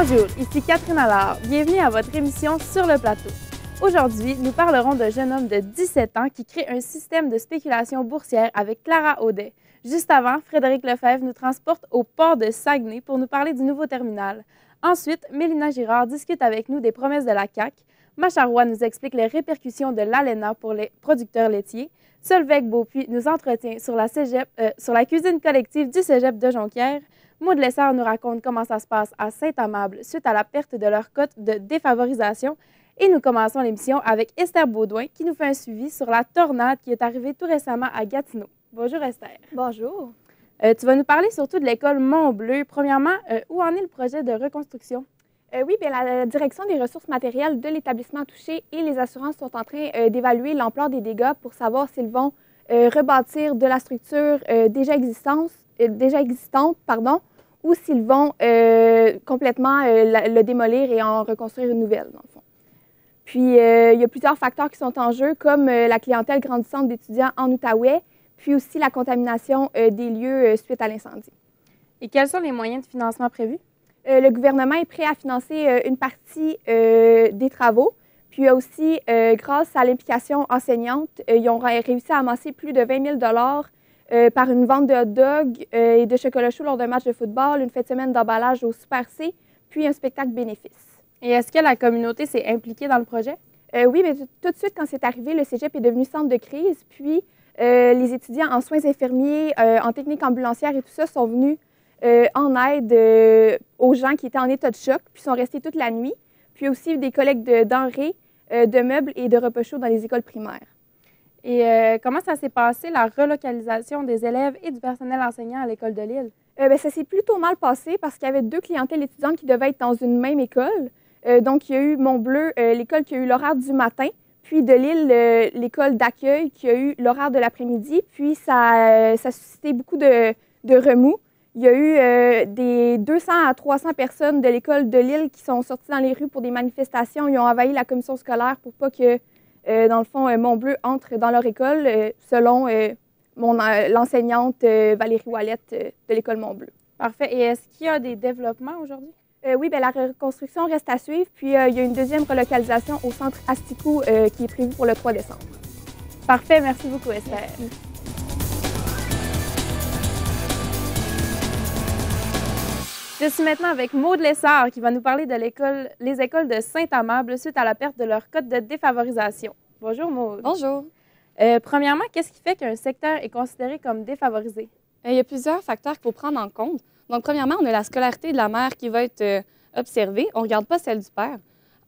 Bonjour, ici Catherine Allard. Bienvenue à votre émission Sur le plateau. Aujourd'hui, nous parlerons d'un jeune homme de 17 ans qui crée un système de spéculation boursière avec Clara Audet. Juste avant, Frédéric Lefebvre nous transporte au port de Saguenay pour nous parler du nouveau terminal. Ensuite, Mélina Girard discute avec nous des promesses de la CAQ. Macha Roy nous explique les répercussions de l'ALENA pour les producteurs laitiers. Solveig Beaupuis nous entretient sur la cuisine collective du cégep de Jonquière. Maud Lessard nous raconte comment ça se passe à Saint-Amable suite à la perte de leur cote de défavorisation. Et nous commençons l'émission avec Esther Baudouin qui nous fait un suivi sur la tornade qui est arrivée tout récemment à Gatineau. Bonjour Esther. Bonjour. Tu vas nous parler surtout de l'école Mont-Bleu. Premièrement, où en est le projet de reconstruction? Oui, bien, la direction des ressources matérielles de l'établissement touché et les assurances sont en train d'évaluer l'ampleur des dégâts pour savoir s'ils vont rebâtir de la structure déjà existante, ou s'ils vont complètement le démolir et en reconstruire une nouvelle, dans le fond. Puis, il y a plusieurs facteurs qui sont en jeu, comme la clientèle grandissante d'étudiants en Outaouais, puis aussi la contamination des lieux suite à l'incendie. Et quels sont les moyens de financement prévus? Le gouvernement est prêt à financer une partie des travaux. Puis aussi, grâce à l'implication enseignante, ils ont réussi à amasser plus de 20 000 par une vente de hot dogs et de chocolat chaud lors d'un match de football, une fête de semaine d'emballage au Super C, puis un spectacle bénéfice. Et est-ce que la communauté s'est impliquée dans le projet? Oui, mais tout de suite, quand c'est arrivé, le cégep est devenu centre de crise. Puis, les étudiants en soins infirmiers, en technique ambulancière et tout ça sont venus en aide aux gens qui étaient en état de choc, puis sont restés toute la nuit. Puis aussi des collectes de denrées, de meubles et de repas chauds dans les écoles primaires. Et comment ça s'est passé, la relocalisation des élèves et du personnel enseignant à l'école de Lille? Ça s'est plutôt mal passé parce qu'il y avait deux clientèles étudiantes qui devaient être dans une même école. Donc, il y a eu Mont-Bleu, l'école qui a eu l'horaire du matin, puis de Lille, l'école d'accueil qui a eu l'horaire de l'après-midi. Puis, ça a suscité beaucoup de remous. Il y a eu des 200 à 300 personnes de l'école de Lille qui sont sorties dans les rues pour des manifestations. Ils ont envahi la commission scolaire pour pas que, dans le fond, Mont-Bleu entre dans leur école, selon l'enseignante Valérie Ouellette de l'école Mont-Bleu. Parfait. Et est-ce qu'il y a des développements aujourd'hui? Oui, bien, la reconstruction reste à suivre. Puis, il y a une deuxième relocalisation au centre Asticou qui est prévue pour le 3 décembre. Parfait. Merci beaucoup, Esther. Merci. Je suis maintenant avec Maud Lessard qui va nous parler de les écoles de Saint-Amable suite à la perte de leur cote de défavorisation. Bonjour Maud. Bonjour. Premièrement, qu'est-ce qui fait qu'un secteur est considéré comme défavorisé? Il y a plusieurs facteurs qu'il faut prendre en compte. Donc, premièrement, on a la scolarité de la mère qui va être observée. On ne regarde pas celle du père.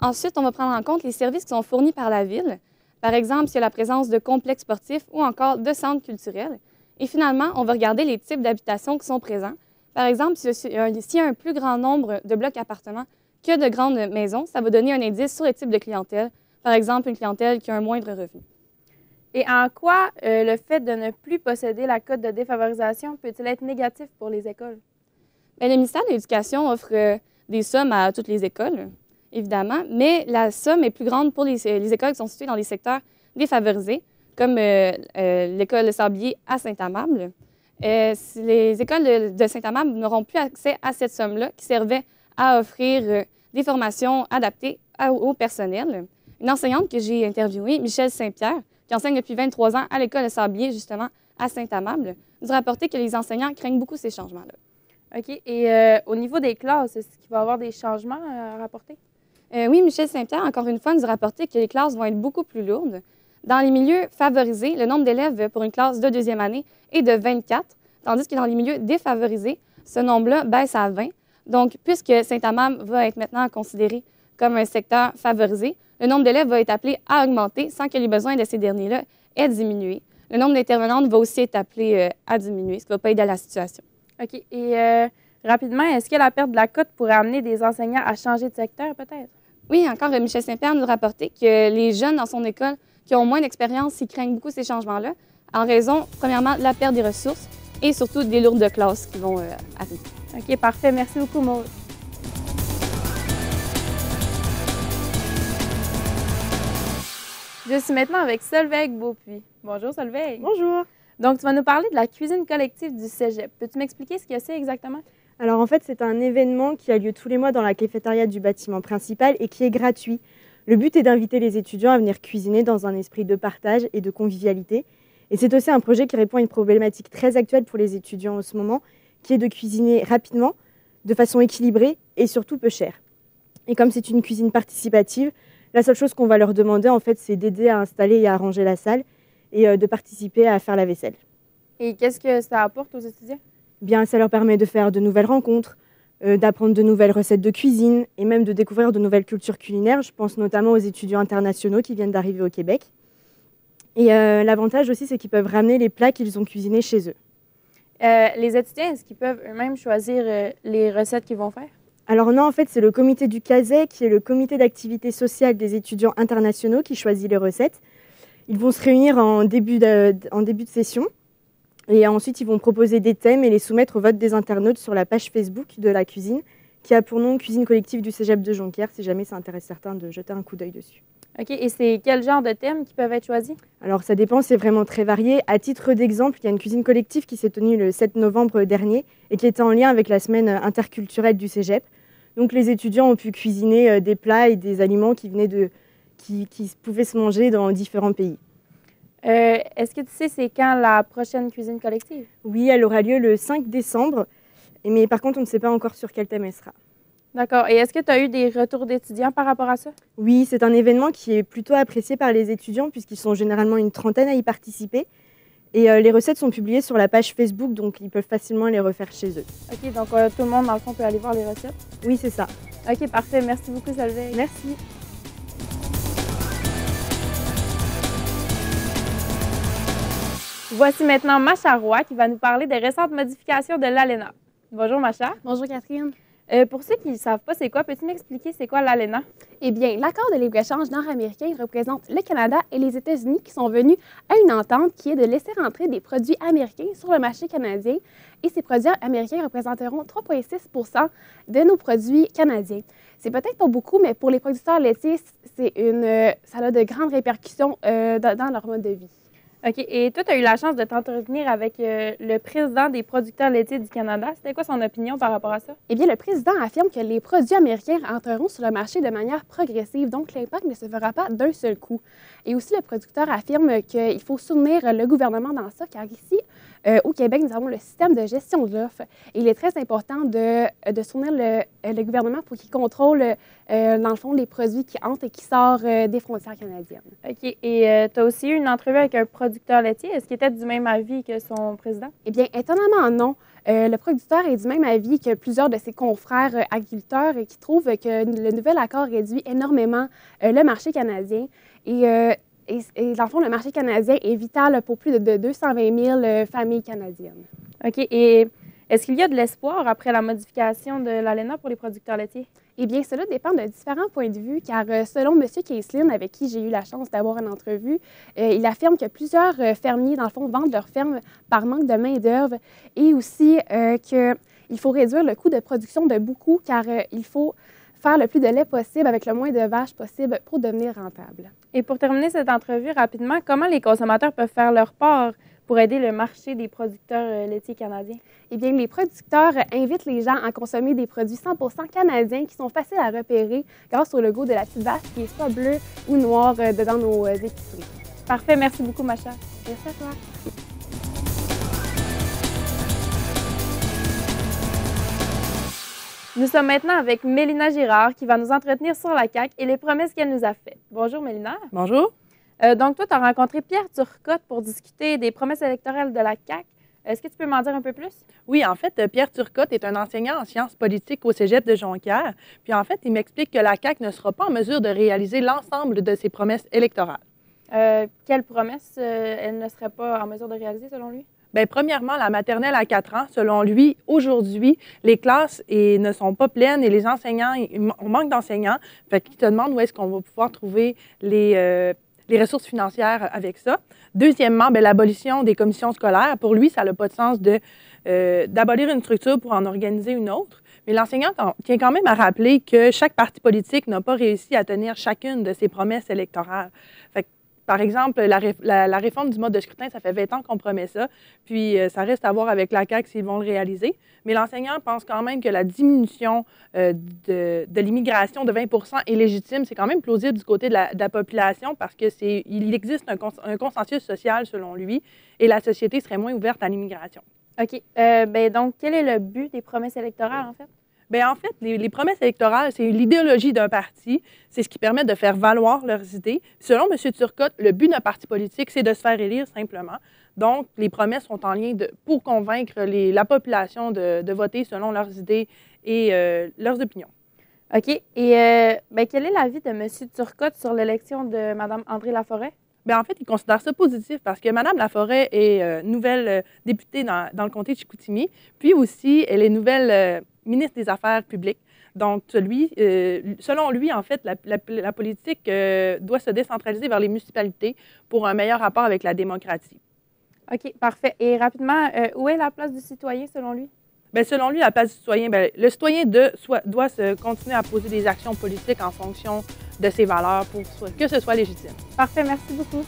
Ensuite, on va prendre en compte les services qui sont fournis par la ville. Par exemple, s'il y a la présence de complexes sportifs ou encore de centres culturels. Et finalement, on va regarder les types d'habitations qui sont présents. Par exemple, s'il y a un plus grand nombre de blocs appartements que de grandes maisons, ça va donner un indice sur le type de clientèle. Par exemple, une clientèle qui a un moindre revenu. Et en quoi le fait de ne plus posséder la cote de défavorisation peut-il être négatif pour les écoles? Bien, le ministère de l'Éducation offre des sommes à toutes les écoles, évidemment, mais la somme est plus grande pour les écoles qui sont situées dans les secteurs défavorisés, comme l'école de Sablier à Saint-Amable. Les écoles de Saint-Amable n'auront plus accès à cette somme-là qui servait à offrir des formations adaptées au personnel. Une enseignante que j'ai interviewée, Michel Saint-Pierre, qui enseigne depuis 23 ans à l'école de Sablier, justement, à Saint-Amable, nous a rapporté que les enseignants craignent beaucoup ces changements-là. OK. Et au niveau des classes, est-ce qu'il va y avoir des changements à rapporter? Oui, Michel Saint-Pierre, encore une fois, nous a rapporté que les classes vont être beaucoup plus lourdes. Dans les milieux favorisés, le nombre d'élèves pour une classe de deuxième année est de 24, tandis que dans les milieux défavorisés, ce nombre-là baisse à 20. Donc, puisque Saint-Amable va être maintenant considéré comme un secteur favorisé, le nombre d'élèves va être appelé à augmenter sans que les besoins de ces derniers-là aient diminué. Le nombre d'intervenantes va aussi être appelé à diminuer, ce qui ne va pas aider à la situation. OK. Et rapidement, est-ce que la perte de la cote pourrait amener des enseignants à changer de secteur, peut-être? Oui, encore, Michel Saint-Pierre nous a rapporté que les jeunes dans son école qui ont moins d'expérience, ils craignent beaucoup ces changements-là, en raison, premièrement, de la perte des ressources et surtout des lourdes classes qui vont arriver. OK, parfait. Merci beaucoup, Maud. Je suis maintenant avec Solveig Beaupuis. Bonjour, Solveig. Bonjour. Donc, tu vas nous parler de la cuisine collective du cégep. Peux-tu m'expliquer ce que c'est exactement? Alors en fait, c'est un événement qui a lieu tous les mois dans la cafétéria du bâtiment principal et qui est gratuit. Le but est d'inviter les étudiants à venir cuisiner dans un esprit de partage et de convivialité. Et c'est aussi un projet qui répond à une problématique très actuelle pour les étudiants en ce moment, qui est de cuisiner rapidement, de façon équilibrée et surtout peu chère. Et comme c'est une cuisine participative, la seule chose qu'on va leur demander, en fait, c'est d'aider à installer et à arranger la salle et de participer à faire la vaisselle. Et qu'est-ce que ça apporte aux étudiants? Bien, ça leur permet de faire de nouvelles rencontres, d'apprendre de nouvelles recettes de cuisine et même de découvrir de nouvelles cultures culinaires. Je pense notamment aux étudiants internationaux qui viennent d'arriver au Québec. Et l'avantage aussi, c'est qu'ils peuvent ramener les plats qu'ils ont cuisinés chez eux. Les étudiants, est-ce qu'ils peuvent eux-mêmes choisir les recettes qu'ils vont faire? Alors non, en fait, c'est le comité du CASEC, qui est le comité d'activité sociale des étudiants internationaux, qui choisit les recettes. Ils vont se réunir en début de session. Et ensuite, ils vont proposer des thèmes et les soumettre au vote des internautes sur la page Facebook de la cuisine, qui a pour nom Cuisine collective du Cégep de Jonquière, si jamais ça intéresse certains de jeter un coup d'œil dessus. OK. Et c'est quel genre de thèmes qui peuvent être choisis? Alors ça dépend, c'est vraiment très varié. À titre d'exemple, il y a une cuisine collective qui s'est tenue le 7 novembre dernier et qui était en lien avec la semaine interculturelle du Cégep. Donc les étudiants ont pu cuisiner des plats et des aliments qui pouvaient se manger dans différents pays. Est-ce que tu sais c'est quand la prochaine cuisine collective? Oui, elle aura lieu le 5 décembre, mais par contre, on ne sait pas encore sur quel thème elle sera. D'accord. Et est-ce que tu as eu des retours d'étudiants par rapport à ça? Oui, c'est un événement qui est plutôt apprécié par les étudiants puisqu'ils sont généralement une trentaine à y participer. Et les recettes sont publiées sur la page Facebook, donc ils peuvent facilement les refaire chez eux. OK, donc tout le monde, dans le fond, peut aller voir les recettes? Oui, c'est ça. OK, parfait. Merci beaucoup, Solveig. Merci. Voici maintenant Macha Roy qui va nous parler des récentes modifications de l'ALENA. Bonjour Macha. Bonjour Catherine. Pour ceux qui ne savent pas c'est quoi, peux-tu m'expliquer c'est quoi l'ALENA? Eh bien, l'accord de libre-échange nord-américain représente le Canada et les États-Unis qui sont venus à une entente qui est de laisser rentrer des produits américains sur le marché canadien. Et ces produits américains représenteront 3,6 de nos produits canadiens. C'est peut-être pas beaucoup, mais pour les producteurs laitiers, ça a de grandes répercussions dans leur mode de vie. OK. Et toi, tu as eu la chance de t'entretenir avec le président des producteurs laitiers du Canada. C'était quoi son opinion par rapport à ça? Eh bien, le président affirme que les produits américains entreront sur le marché de manière progressive, donc l'impact ne se fera pas d'un seul coup. Et aussi, le producteur affirme qu'il faut soutenir le gouvernement dans ça, car ici, au Québec, nous avons le système de gestion de l'offre. Il est très important de soutenir le gouvernement pour qu'il contrôle, dans le fond, les produits qui entrent et qui sortent des frontières canadiennes. OK. Et tu as aussi eu une entrevue avec un producteur laitier. Est-ce qu'il était du même avis que son président? Eh bien, étonnamment, non. Le producteur est du même avis que plusieurs de ses confrères agriculteurs qui trouvent que le nouvel accord réduit énormément le marché canadien. Et dans le fond, le marché canadien est vital pour plus de 220 000 familles canadiennes. OK. Et est-ce qu'il y a de l'espoir après la modification de l'ALENA pour les producteurs laitiers? Eh bien, cela dépend de différents points de vue, car selon M. Kaislin, avec qui j'ai eu la chance d'avoir une entrevue, il affirme que plusieurs fermiers, dans le fond, vendent leur ferme par manque de main-d'œuvre et aussi qu'il faut réduire le coût de production de beaucoup, car il faut faire le plus de lait possible avec le moins de vaches possible pour devenir rentable. Et pour terminer cette entrevue rapidement, comment les consommateurs peuvent faire leur part pour aider le marché des producteurs laitiers canadiens? Eh bien, les producteurs invitent les gens à consommer des produits 100% canadiens qui sont faciles à repérer grâce au logo de la petite vache qui est soit bleu ou noir dans nos épiceries. Parfait, merci beaucoup, Macha. Merci à toi. Nous sommes maintenant avec Mélina Girard qui va nous entretenir sur la CAQ et les promesses qu'elle nous a faites. Bonjour Mélina. Bonjour. Donc toi, tu as rencontré Pierre Turcotte pour discuter des promesses électorales de la CAQ. Est-ce que tu peux m'en dire un peu plus? Oui, en fait, Pierre Turcotte est un enseignant en sciences politiques au Cégep de Jonquière. Puis en fait, il m'explique que la CAQ ne sera pas en mesure de réaliser l'ensemble de ses promesses électorales. Quelles promesses elle ne serait pas en mesure de réaliser selon lui? Bien, premièrement, la maternelle à 4 ans, selon lui, aujourd'hui, les classes ne sont pas pleines et les enseignants, on manque d'enseignants. Fait qu'il te demande où est-ce qu'on va pouvoir trouver les ressources financières avec ça. Deuxièmement, bien, l'abolition des commissions scolaires. Pour lui, ça n'a pas de sens d'abolir une structure pour en organiser une autre. Mais l'enseignant tient quand même à rappeler que chaque parti politique n'a pas réussi à tenir chacune de ses promesses électorales. Fait par exemple, la réforme du mode de scrutin, ça fait 20 ans qu'on promet ça, puis ça reste à voir avec la CAQ s'ils vont le réaliser. Mais l'enseignant pense quand même que la diminution de l'immigration de 20 est légitime. C'est quand même plausible du côté de la population parce qu'il existe un consensus social, selon lui, et la société serait moins ouverte à l'immigration. OK. Donc, quel est le but des promesses électorales, en fait? Bien, en fait, les promesses électorales, c'est l'idéologie d'un parti. C'est ce qui permet de faire valoir leurs idées. Selon M. Turcotte, le but d'un parti politique, c'est de se faire élire simplement. Donc, les promesses sont en lien pour convaincre la population de voter selon leurs idées et leurs opinions. OK. Et quel est l'avis de M. Turcotte sur l'élection de Mme André Laforêt? Bien, en fait, il considère ça positif parce que Mme Laforêt est nouvelle députée dans le comté de Chicoutimi, puis aussi, elle est nouvelle ministre des Affaires publiques. Donc, selon lui, en fait, la politique doit se décentraliser vers les municipalités pour un meilleur rapport avec la démocratie. OK, parfait. Et rapidement, où est la place du citoyen, selon lui? Bien, selon lui, la place du citoyen, le citoyen doit continuer à poser des actions politiques en fonction de ses valeurs pour que ce soit légitime. Parfait, merci beaucoup.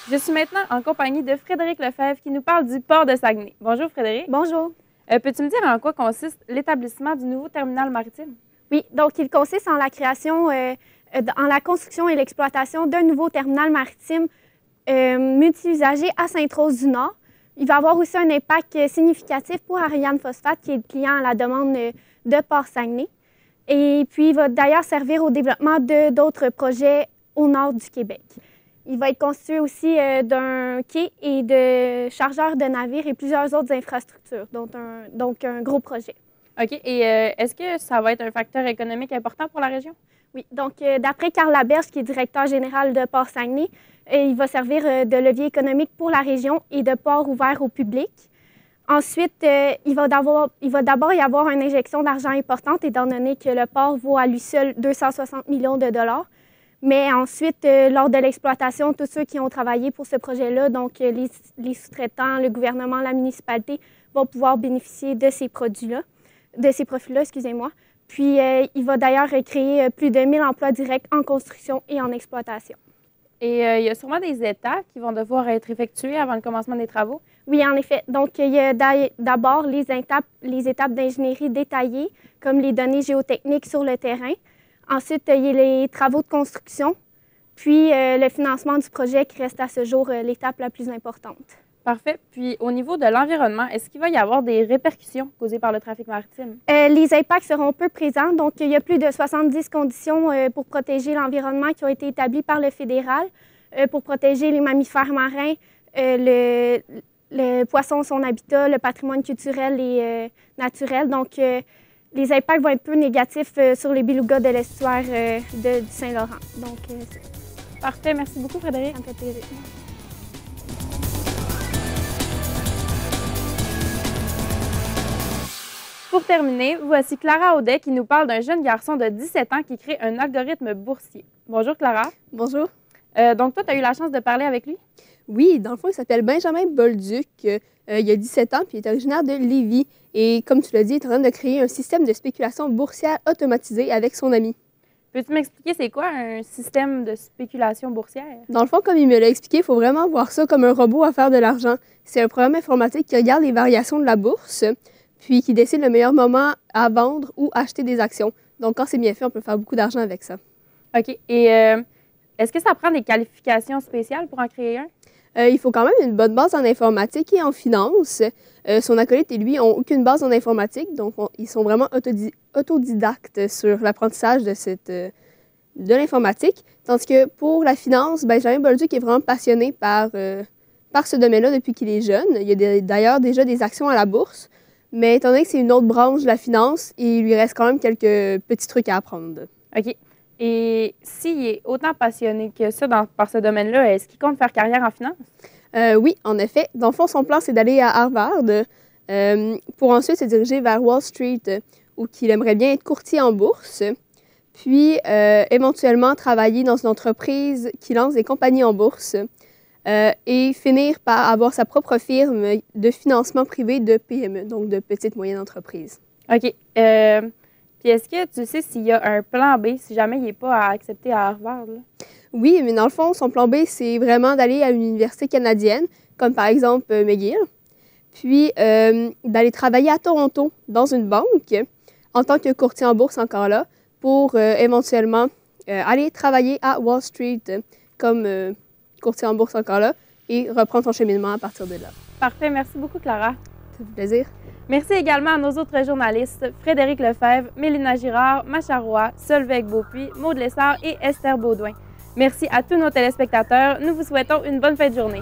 Je suis maintenant en compagnie de Frédéric Lefebvre qui nous parle du port de Saguenay. Bonjour Frédéric. Bonjour. Peux-tu me dire en quoi consiste l'établissement du nouveau terminal maritime? Oui, donc il consiste en la création, en la construction et l'exploitation d'un nouveau terminal maritime multi-usager à Sainte-Rose-du-Nord. Il va avoir aussi un impact significatif pour Ariane Phosphate, qui est le client à la demande de Port Saguenay. Et puis, il va d'ailleurs servir au développement d'autres projets au nord du Québec. Il va être constitué aussi d'un quai et de chargeurs de navires et plusieurs autres infrastructures, donc un gros projet. OK. Et est-ce que ça va être un facteur économique important pour la région? Oui. Donc, d'après Carl Laberge, qui est directeur général de Port Saguenay, il va servir de levier économique pour la région et de port ouvert au public. Ensuite, il va d'abord y avoir une injection d'argent importante, étant donné que le port vaut à lui seul 260 millions de dollars. Mais ensuite, lors de l'exploitation, tous ceux qui ont travaillé pour ce projet-là, donc les sous-traitants, le gouvernement, la municipalité, vont pouvoir bénéficier de ces produits-là, de ces profits-là, excusez-moi. Puis, il va d'ailleurs créer plus de 1000 emplois directs en construction et en exploitation. Et il y a sûrement des étapes qui vont devoir être effectuées avant le commencement des travaux? Oui, en effet. Donc, il y a d'abord les étapes d'ingénierie détaillées, comme les données géotechniques sur le terrain. Ensuite, il y a les travaux de construction, puis le financement du projet qui reste à ce jour l'étape la plus importante. Parfait. Puis, au niveau de l'environnement, est-ce qu'il va y avoir des répercussions causées par le trafic maritime? Les impacts seront peu présents. Donc, il y a plus de 70 conditions pour protéger l'environnement qui ont été établies par le fédéral, pour protéger les mammifères marins, le poisson, son habitat, le patrimoine culturel et naturel. Donc, les impacts vont être peu négatifs sur les belugas de l'estuaire du Saint-Laurent. Donc, parfait. Merci beaucoup, Frédéric. Ça me fait plaisir. Pour terminer, voici Clara Audet qui nous parle d'un jeune garçon de 17 ans qui crée un algorithme boursier. Bonjour, Clara. Bonjour. Donc, toi, tu as eu la chance de parler avec lui? Oui, dans le fond, il s'appelle Benjamin Bolduc. Il a 17 ans puis il est originaire de Lévis. Et comme tu l'as dit, il est en train de créer un système de spéculation boursière automatisé avec son ami. Peux-tu m'expliquer c'est quoi un système de spéculation boursière? Dans le fond, comme il me l'a expliqué, il faut vraiment voir ça comme un robot à faire de l'argent. C'est un programme informatique qui regarde les variations de la bourse, puis qui décide le meilleur moment à vendre ou acheter des actions. Donc, quand c'est bien fait, on peut faire beaucoup d'argent avec ça. OK. Et est-ce que ça prend des qualifications spéciales pour en créer un? Il faut quand même une bonne base en informatique et en finance. Son acolyte et lui n'ont aucune base en informatique, donc ils sont vraiment autodidactes sur l'apprentissage de l'informatique. Tandis que pour la finance, Benjamin Bolduc est vraiment passionné par ce domaine-là depuis qu'il est jeune. Il y a d'ailleurs déjà des actions à la bourse, mais étant donné que c'est une autre branche de la finance, il lui reste quand même quelques petits trucs à apprendre. OK. Et s'il est autant passionné que ça par ce domaine-là, est-ce qu'il compte faire carrière en finance? Oui, en effet. Dans le fond, son plan, c'est d'aller à Harvard pour ensuite se diriger vers Wall Street, où il aimerait bien être courtier en bourse, puis éventuellement travailler dans une entreprise qui lance des compagnies en bourse et finir par avoir sa propre firme de financement privé de PME, donc de petites moyennes entreprises. OK. Puis est-ce que tu sais s'il y a un plan B si jamais il n'est pas accepté à Harvard? Là? Oui, mais dans le fond, son plan B, c'est vraiment d'aller à une université canadienne, comme par exemple McGill, puis d'aller travailler à Toronto dans une banque en tant que courtier en bourse encore là, pour éventuellement aller travailler à Wall Street comme courtier en bourse encore là et reprendre son cheminement à partir de là. Parfait, merci beaucoup Clara. Ça fait plaisir. Merci également à nos autres journalistes, Frédéric Lefebvre, Mélina Girard, Macha Roy, Solveig Beaupuis, Maude Lessard et Esther Baudouin. Merci à tous nos téléspectateurs. Nous vous souhaitons une bonne fin de journée.